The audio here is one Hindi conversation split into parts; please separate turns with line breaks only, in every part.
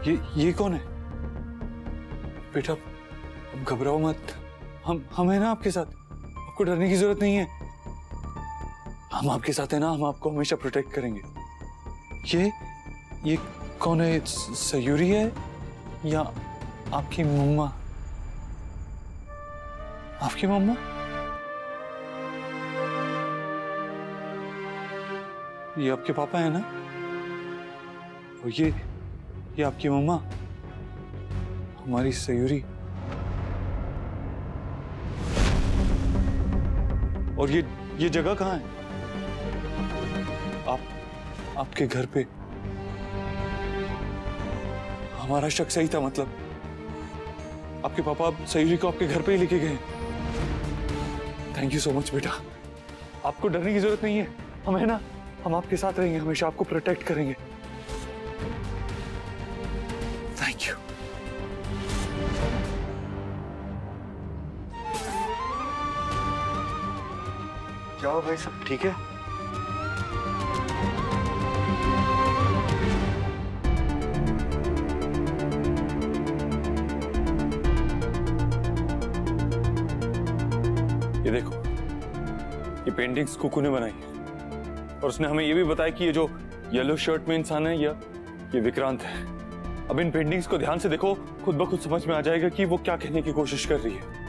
ये कौन है? बेटा अब घबराओ मत, हम हैं ना आपके साथ, आपको डरने की जरूरत नहीं है। हम आपके साथ हैं ना, हम आपको हमेशा प्रोटेक्ट करेंगे। ये कौन है? सयूरी है या आपकी मम्मा? आपकी मम्मा? ये आपके पापा है ना? और ये आपकी मम्मा, हमारी सयूरी। और ये जगह कहाँ है? आपके घर पे। हमारा शक सही था, मतलब आपके पापा सयूरी को आपके घर पे ही लेके गए। थैंक यू सो मच बेटा, आपको डरने की जरूरत नहीं है, हम है ना, हम आपके साथ रहेंगे, हमेशा आपको प्रोटेक्ट करेंगे। Thank you.
जाओ भाई, सब ठीक है?
ये देखो, ये पेंटिंग्स कुकू ने बनाई और उसने हमें ये भी बताया कि ये जो येलो शर्ट में इंसान है ये विक्रांत है। अब इन पेंटिंग्स को ध्यान से देखो, खुद ब खुद समझ में आ जाएगा कि वो क्या कहने की कोशिश कर रही है।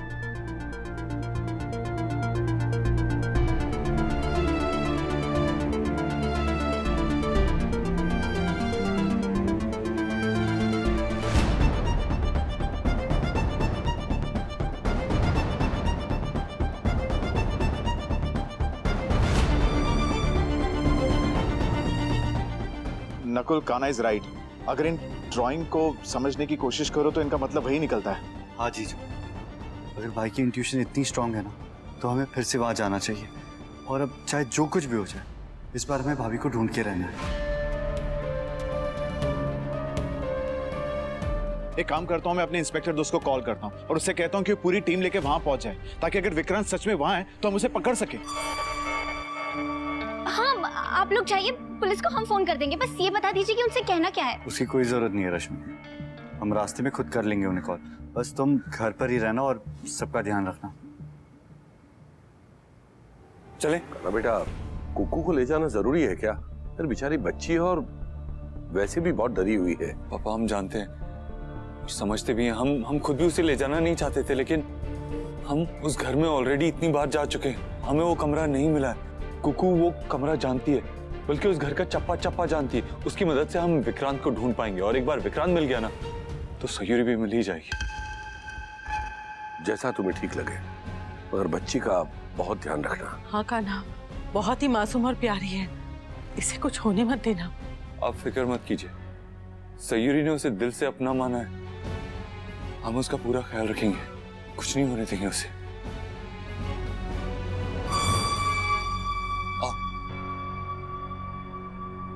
Nakul, Kanha is right. अगर इन ड्राइंग को समझने की कोशिश करो तो इनका मतलब वही निकलता है।
हाँ जीजू, अगर भाई की इंट्यूशन इतनी स्ट्रांग है ना, तो हमें फिर से वहां जाना चाहिए। और अब चाहे जो कुछ भी हो जाए, इस बार हमें भाभी को ढूंढ के रहना है।
एक काम करता हूँ, मैं अपने इंस्पेक्टर दोस्त को कॉल करता हूँ और उससे कहता हूँ कि वो पूरी टीम लेके वहां पहुंच जाए, ताकि अगर विक्रांत सच में वहां है तो हम उसे पकड़ सके।
हाँ, आप लोग जाइए, पुलिस को हम फोन कर देंगे। बस ये बता दीजिए कि उनसे कहना क्या है।
उसकी कोई जरूरत नहीं है रश्मि, हम रास्ते में खुद कर लेंगे उन्हें कॉल। बस तुम घर पर ही रहना और सबका ध्यान रखना।
चले
बेटा, कुकू को ले जाना जरूरी है क्या? यार बेचारी बच्ची है और वैसे भी बहुत डरी हुई है।
पापा, हम जानते हैं, समझते भी हैं, हम खुद भी उसे ले जाना नहीं चाहते थे, लेकिन हम उस घर में ऑलरेडी इतनी बार जा चुके हैं, हमें वो कमरा नहीं मिला है। कुकू वो कमरा जानती है, बल्कि उस घर का चप्पा चप्पा जानती है। उसकी मदद से हम विक्रांत को ढूंढ पाएंगे, और एक बार विक्रांत मिल गया ना, तो सयूरी भी मिल ही जाएगी।
जैसा तुम्हें ठीक लगे, मगर बच्ची का बहुत ध्यान रखना।
हाँ कान्हा, बहुत ही मासूम और प्यारी है, इसे कुछ होने मत देना।
आप फिक्र मत कीजिए, सयूरी ने उसे दिल से अपना माना है, हम उसका पूरा ख्याल रखेंगे, कुछ नहीं होने देंगे उसे।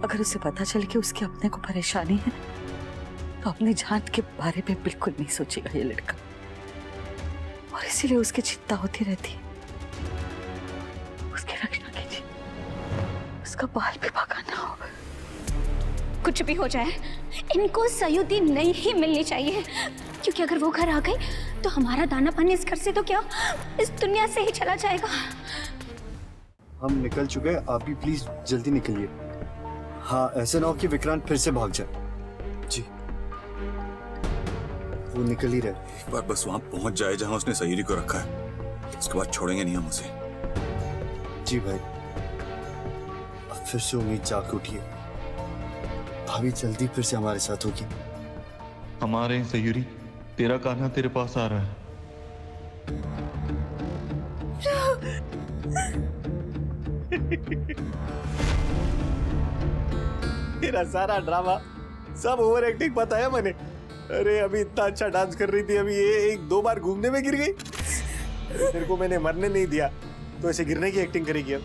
अगर उसे पता चले कि उसके अपने को परेशानी है, तो अपनी जान के बारे में बिल्कुल नहीं सोचेगा ये लड़का, और इसीलिए उसकी चिंता होती रहती है। उसकी रक्षा कीजिए, उसका बाल भी पका ना हो।
कुछ भी हो जाए, इनको सयूरी नहीं ही मिलनी चाहिए, क्योंकि अगर वो घर आ गई तो हमारा दाना पानी इस घर से तो क्या, इस दुनिया से ही चला जाएगा।
हम निकल चुके हैं, आप भी प्लीज जल्दी निकलिए। हाँ, ऐसे ना हो कि विक्रांत फिर से भाग जाए। जी, वो निकल ही रहे।
एक बार बस वहां पहुंच जाए जहां उसने सयूरी को रखा है, उसके बाद छोड़ेंगे नहीं हम उसे।
जी भाई, अब फिर से उम्मीद जाग उठी है, भाभी जल्दी फिर से हमारे साथ होगी।
हमारे सयूरी, तेरा कान्हा तेरे पास आ रहा है।
तेरा सारा ड्रामा, सब ओवर एक्टिंग पता है मैंने। अरे अभी इतना अच्छा डांस कर रही थी, अभी ये एक दो बार घूमने में गिर गई। तेरे को मैंने मरने नहीं दिया तो ऐसे गिरने की एक्टिंग करेगी। अब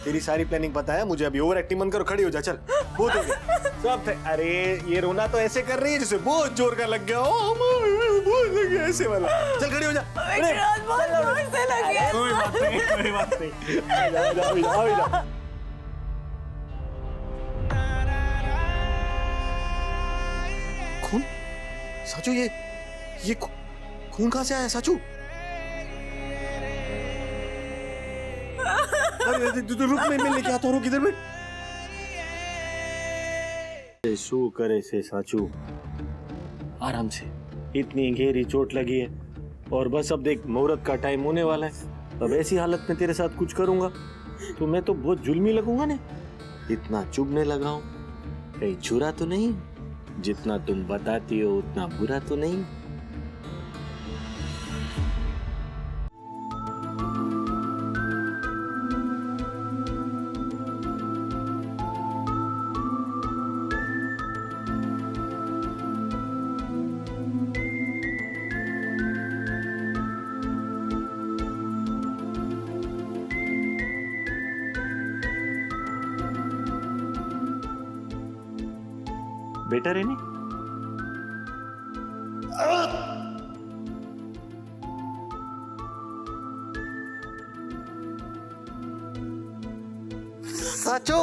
तेरी सारी प्लानिंग पता है मुझे। अभी ओवर एक्टिंग बंद करो, खड़ी हो जा, चल। बहुत हो गया सब। अरे ये रोना तो ऐसे कर रही है जैसे बहुत जोर का लग गया। बहुत लग गया ऐसे वाला। चल खड़ी हो जा। कोई बात नहीं, कोई बात नहीं। जा। साचू ये खून कहाँ से आया साचू? अरे रुक, मैं लेके आता हूँ, किधर बैठ। शू करे से साचू, आराम से, इतनी गहरी चोट लगी है और बस अब देख मुहूर्त का टाइम होने वाला है। अब ऐसी हालत में तेरे साथ कुछ करूंगा तो मैं तो बहुत जुल्मी लगूंगा ने। इतना चुभने लगा हूं, कहीं छुरा तो नहीं? जितना तुम बताती हो उतना बुरा तो नहीं? बेटर है नहीं? साचू,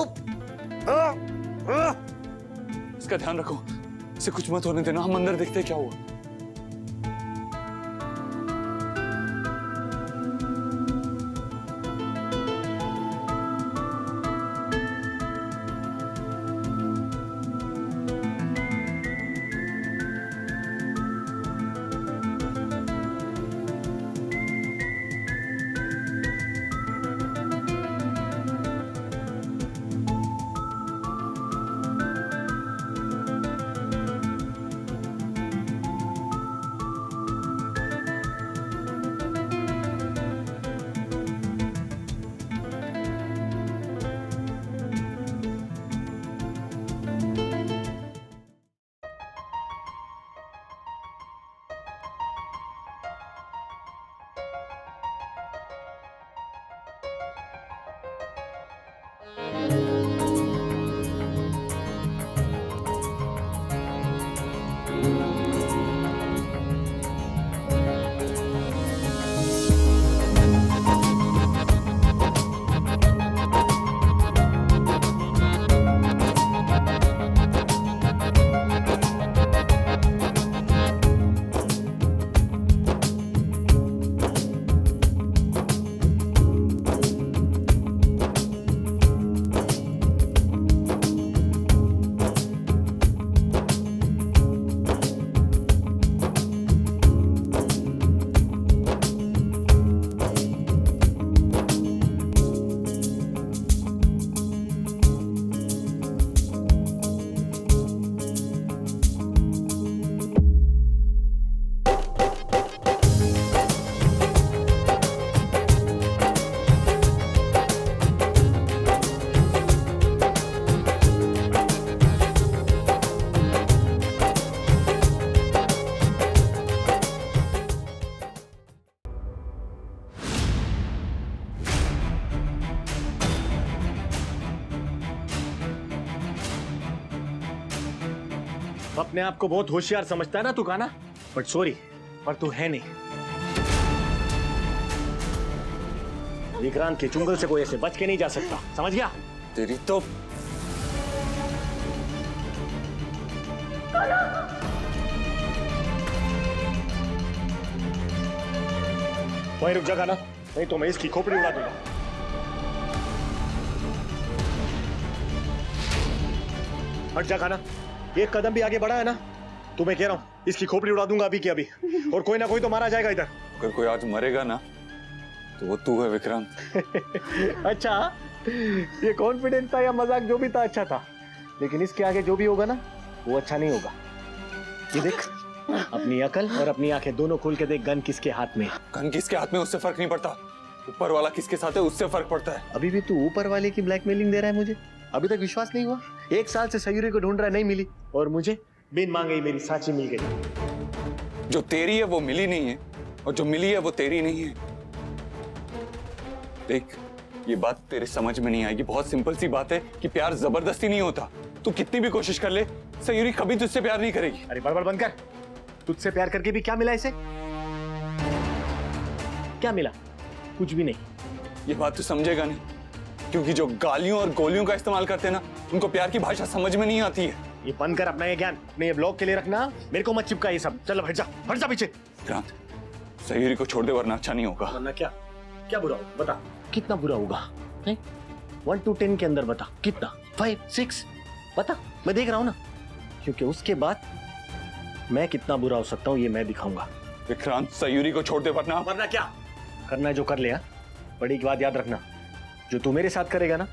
इसका ध्यान रखो, इसे कुछ मत होने देना। हम अंदर देखते हैं क्या हुआ।
अपने आप को बहुत होशियार समझता है ना तू काना, बट सॉरी, पर तू है नहीं। विक्रांत के चुंगल से कोई ऐसे बच के नहीं जा सकता, समझ गया?
तेरी तो
वहीं रुक जा काना, नहीं तो मैं इसकी खोपड़ी उड़ा दूंगा। हट जा काना, एक कदम भी आगे बढ़ा है ना तो मैं कह रहा हूं इसकी खोपड़ी उड़ा दूंगा अभी की अभी, और कोई ना कोई तो मारा जाएगा इधर।
अगर कोई आज मरेगा ना तो वो तू है विक्रांत।
अच्छा, ये कॉन्फिडेंस था या मजाक जो भी था अच्छा था, लेकिन इसके आगे जो भी होगा ना वो अच्छा नहीं होगा। ये देख, अपनी अकल और अपनी आंखें दोनों खोल के देख, गन किसके हाथ में।
गन किसके हाथ में उससे फर्क नहीं पड़ता, ऊपर वाला किसके साथ है उससे फर्क पड़ता है।
अभी भी तू ऊपर वाले की ब्लैकमेलिंग दे रहा है मुझे? अभी तक विश्वास नहीं हुआ? 1 साल से सयूरी को ढूंढ रहा है, नहीं मिली, और मुझे बिन मांगे ही मेरी साची मिल गई।
जो तेरी है वो मिली नहीं है, और जो मिली है वो तेरी नहीं है। देख, ये बात तेरे समझ में नहीं आएगी। बहुत सिंपल सी बात है कि प्यार जबरदस्ती नहीं होता। तू कितनी भी कोशिश कर ले, सयूरी कभी तुझसे प्यार नहीं करेगी।
अरे बड़बड़ बंद कर। तुझसे प्यार करके भी क्या मिला इसे? क्या मिला? कुछ भी नहीं।
ये बात तू समझेगा नहीं, क्योंकि जो गालियों और गोलियों का इस्तेमाल करते हैं ना, उनको प्यार की भाषा समझ में नहीं आती है।
ये बंद कर अपना ये ज्ञान, अपने ये ब्लॉग के लिए रखना, मेरे को मत चिपका ये सब। चल हट जा पीछे।
विक्रांत, सयूरी को छोड़ दे वरना अच्छा नहीं होगा।
वरना क्या? क्या बुरा होगा बता, कितना बुरा होगा? 1 to 10 के अंदर बता कितना? 5, 6 बता, मैं देख रहा हूँ ना, क्योंकि उसके बाद मैं कितना बुरा हो सकता हूँ ये मैं दिखाऊंगा।
विक्रांत, सयूरी को छोड़ दे वरना
क्या करना है जो कर ले। हाँ? बड़ी की बात याद रखना, जो तू मेरे साथ करेगा ना,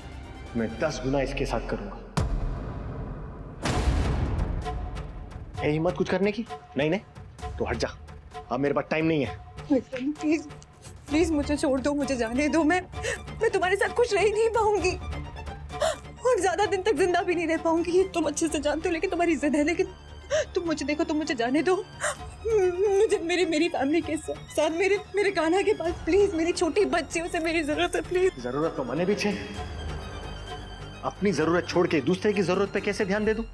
मैं 10 गुना इसके साथ करूंगा। है हिम्मत कुछ करने की? नहीं तो हट जा, अब मेरे पास टाइम नहीं है।
प्लीज प्लीज मुझे छोड़ दो, मुझे जाने दो। मैं तुम्हारे साथ खुश रह ही नहीं पाऊंगी और ज्यादा दिन तक जिंदा भी नहीं रह पाऊंगी। तुम अच्छे से जानते हो, लेकिन तुम्हारी जिद है। लेकिन तुम मुझे देखो, तुम मुझे जाने दो। मुझे मेरी फैमिली के साथ मेरे कान्हा के पास, प्लीज। मेरी छोटी बच्चियों से मेरी जरूरत है, प्लीज।
जरूरत तो मने पीछे, अपनी जरूरत छोड़ के दूसरे की जरूरत पे कैसे ध्यान दे दूं?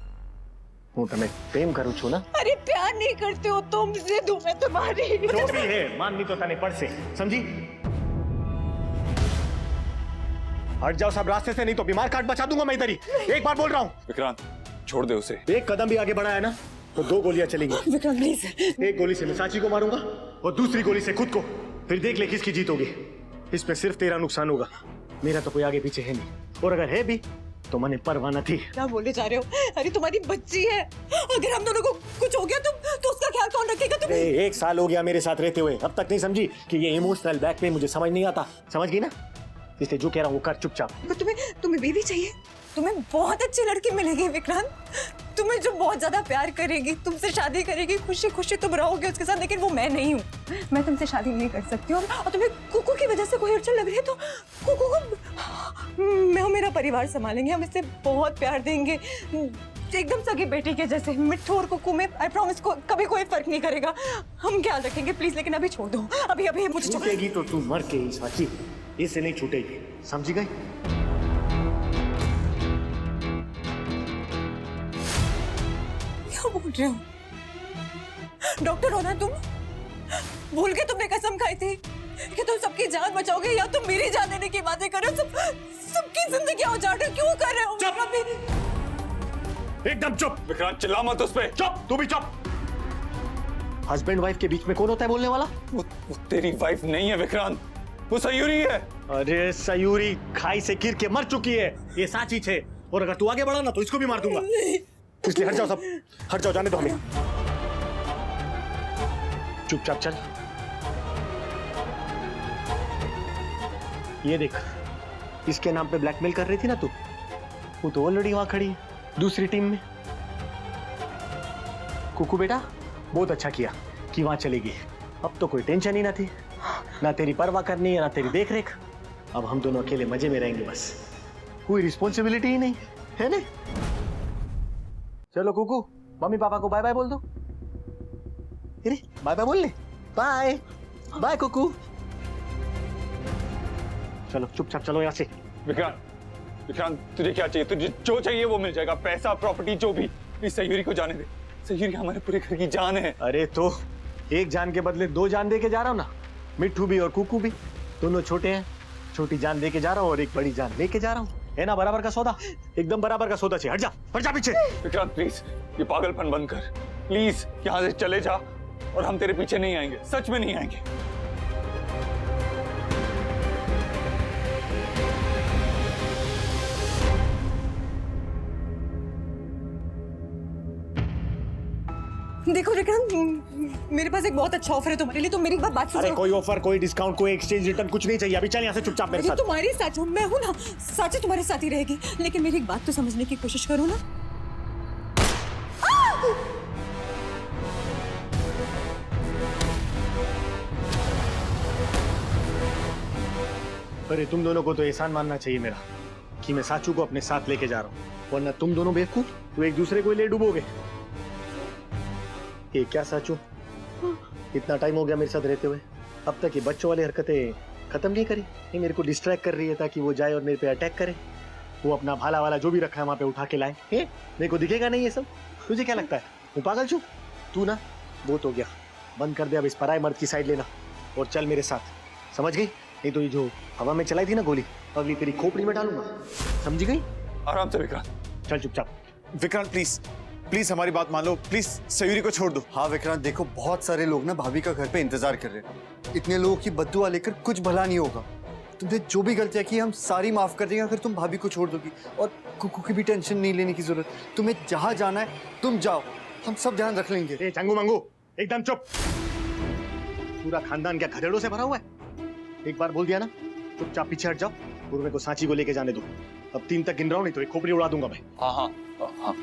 હું તમે પ્રેમ કરું છું ना।
अरे प्यार नहीं करते हो तुम, जिद हूं मैं तुम्हारी।
जो भी है माननी तो तने पड़ से, समझी? हट जाओ सब रास्ते से, नहीं तो बीमार काट बचा दूंगा मैं इधर ही। एक बार बोल रहा हूँ।
विक्रांत, छोड़ दे उसे।
एक कदम भी आगे बढ़ा है ना तो 2 गोलियां चलेंगी।
विक्रम प्लीज।
एक गोली से मैं साची को मारूंगा और दूसरी गोली से खुद को। फिर देख ले किसकी जीत होगी। इसमें सिर्फ तेरा नुकसान होगा, मेरा तो कोई आगे पीछे है नहीं। और अगर है भी तो मैंने परवाह न थी।
क्या बोले जा रहे हो? अरे तुम्हारी बच्ची है, अगर हम दोनों को कुछ हो गया तो उसका ख्याल कौन रखेगा? तुम
1 साल हो गया मेरे साथ रहते हुए, अब तक नहीं समझी कि ये इमोशनल ब्लैकमेल मुझे समझ नहीं आता। समझ गई ना? इसलिए जो कह रहा हूँ वो कर चुपचाप।
तुम्हें बीवी चाहिए? तुम्हें बहुत अच्छी लड़की मिलेगी विक्रांत, तुम्हें जो बहुत ज्यादा प्यार करेगी, तुमसे शादी करेगी, खुशी खुशी तुम रहोगे उसके साथ। लेकिन वो मैं नहीं हूँ, मैं तुमसे शादी नहीं कर सकती। और तुम्हें कुकू की वजह से कोई अड़चन लग रही है तो कुकू को मैं और मेरा परिवार संभालेंगे। हम इससे बहुत प्यार देंगे, एकदम सगी बेटी के जैसे। मिट्ठू और कुकू में आई प्रॉमिस को कभी कोई फर्क नहीं करेगा। हम ख्याल रखेंगे प्लीज। लेकिन अभी छोड़ दो, अभी मुझे
छूटेगी तो तू मर के ही साची, इससे नहीं छूटेगी। समझी गई?
क्या बोल रहे हो? डॉक्टर हो ना तुम? भूल के तुमने कसम खाई थी कि तुम सबकी जान बचाओगे, या तुम मेरी जान लेने की बातें कर रहे हो? सबकी जिंदगी उजाड़ रहे हो, क्यों कर रहे हो?
एकदम चुप।
विक्रांत, चिल्ला मत उस पे।
चुप, तू भी चुप। हस्बैंड वाइफ के बीच में कौन होता है बोलने वाला?
वो तेरी वाइफ नहीं है विक्रांत, वो सयूरी है।
अरे सयूरी खाई से गिर के मर चुकी है, ये साची छे। और अगर तू आगे बढ़ा ना तो इसको भी मार दूंगा। इसलिए हट जाओ सब, हट जाओ, जाने दो हमें। चुपचाप चल। ये देख, इसके नाम पे ब्लैकमेल कर रही थी ना तू, वो तो ऑलरेडी वहां खड़ी है दूसरी टीम में। कुकू बेटा, बहुत अच्छा किया कि वहां चलेगी। अब तो कोई टेंशन ही ना थी, ना तेरी परवाह करनी है ना तेरी देख रेख। अब हम दोनों अकेले मजे में रहेंगे बस, कोई रिस्पॉन्सिबिलिटी ही नहीं है ना। चलो कुकू, मम्मी पापा को बाय बाय बोल दो। अरे बाय बाय बोल ले। Bye bye Kuku. चलो चुपचाप चलो यहाँ से।
विक्रांत, तुझे क्या चाहिए? तुझे जो चाहिए वो मिल जाएगा, पैसा, प्रॉपर्टी, जो भी। प्लीज सयूरी को जाने दे। सयूरी हमारे पूरे घर की जान है।
अरे तो एक जान के बदले 2 जान दे के जा रहा हूँ ना। मिट्ठू भी और कुकू भी, दोनों छोटे हैं। छोटी जान दे के जा रहा हूँ और एक बड़ी जान लेके जा रहा हूँ, है ना? बराबर का सौदा, एकदम बराबर का सौदा। हट जा पीछे।
विक्रांत प्लीज, ये पागलपन बंद कर प्लीज। यहाँ से चले जा और हम तेरे पीछे नहीं आएंगे, सच में नहीं आएंगे।
देखो विक्रांत, मेरे पास एक बहुत अच्छा ऑफर है तुम्हारे लिए, तो मेरी बात सुनो।
अरे कोई ऑफर, कोई डिस्काउंट, कोई एक्सचेंज रिटर्न कुछ नहीं चाहिए। अभी चल यहाँ से चुपचाप मेरे साथ।
तुम्हारे साथ हूँ, मैं हूँ ना, साची तुम्हारे साथ ही रहेगी। लेकिन मेरी एक बात तो समझने की कोशिश करो ना।
अरे तुम दोनों को तो एहसान मानना चाहिए मेरा कि मैं साचू को अपने साथ लेके जा रहा हूँ, वरना तुम दोनों बेवकूफ तो एक दूसरे को ले डूबोगे। ये क्या साचू, इतना टाइम हो गया मेरे साथ रहते हुए, अब तक ये बच्चों वाली हरकतें खत्म नहीं करी। ये मेरे को डिस्ट्रैक्ट कर रही है ताकि वो जाए और मेरे पे अटैक करे। वो अपना भाला वाला जो भी रखा है वहां पे उठा के लाए। मेरे को दिखेगा नहीं ये सब? तुझे क्या लगता है मैं पागल छू? तू ना बहुत हो गया, बंद कर दे अब इस पराए मर्द की साइड लेना और चल मेरे साथ, समझ गई? नहीं तो ये जो हवा में चलाई थी ना गोली, अगली तेरी खोपड़ी में डालूंगा, समझी गई?
आराम से विक्रांत।
चल चुपचाप।
विक्रांत प्लीज, प्लीज हमारी बात मान लो, प्लीज सयूरी को छोड़ दो।
हाँ विक्रांत, देखो बहुत सारे लोग ना भाभी का घर पे इंतजार कर रहे हैं। इतने लोगों की बद्दुआ लेकर कुछ भला नहीं होगा। तुमने जो भी गलतियां की हम सारी माफ कर देंगे अगर तुम भाभी को छोड़ दोगी। और कुकू की भी टेंशन नहीं लेने की जरूरत। तुम्हें जहां जाना है तुम जाओ, हम सब ध्यान रख लेंगे।
ए चंगू मंगू, एकदम चुप। पूरा खानदान क्या घरेड़ों से भरा हुआ है? एक बार बोल दिया ना, चुपचाप पीछे हट जाओ। पूर्वे को सांची को लेके जाने दो। अब 3 तक गिन रहा हूं, नहीं तो एक खोपड़ी उड़ा दूंगा मैं।
हाँ हाँ हाँ।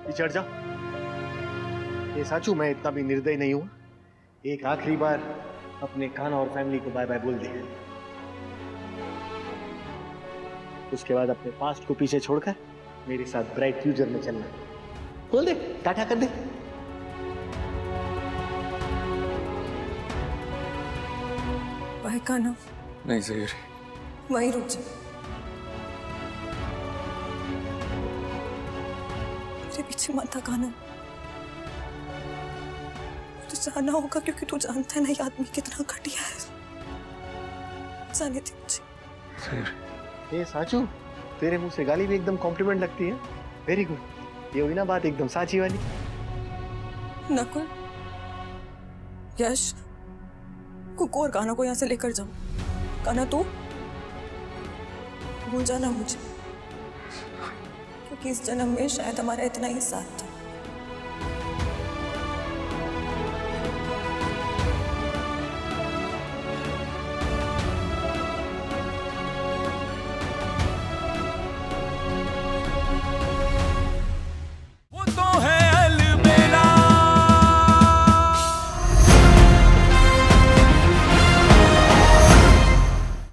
पीछे हट जाओ। ये साचू, मैं इतना भी निर्दयी नहीं हूं। एक आखिरी बार अपने कान्हा और फैमिली को बाय बाय बोल दे। उसके बाद अपने पास्ट को पीछे छोड़कर मेरे साथ ब्राइट फ्यूचर में चलना। बोल दे, टाटा कर दे।
भाई कान्हा,
नहीं सयूरी,
वहीं रुक जा। मेरे पीछे मत आ कान्हा। तो जाना होगा क्योंकि तू जानता है ना ये आदमी कितना घटिया है। जाने दे मुझे।
सयूरी।
ए साचू, तेरे मुंह से गाली भी एकदम कॉम्प्लीमेंट लगती है। Very good. ये हुई ना बात एकदम साची वाली।
नकुल, यश, कुकू और कान्हा को यहाँ से लेकर जाओ। कान्हा तू भूल जाना मुझे, क्योंकि इस जन्म में शायद हमारा इतना ही साथ था।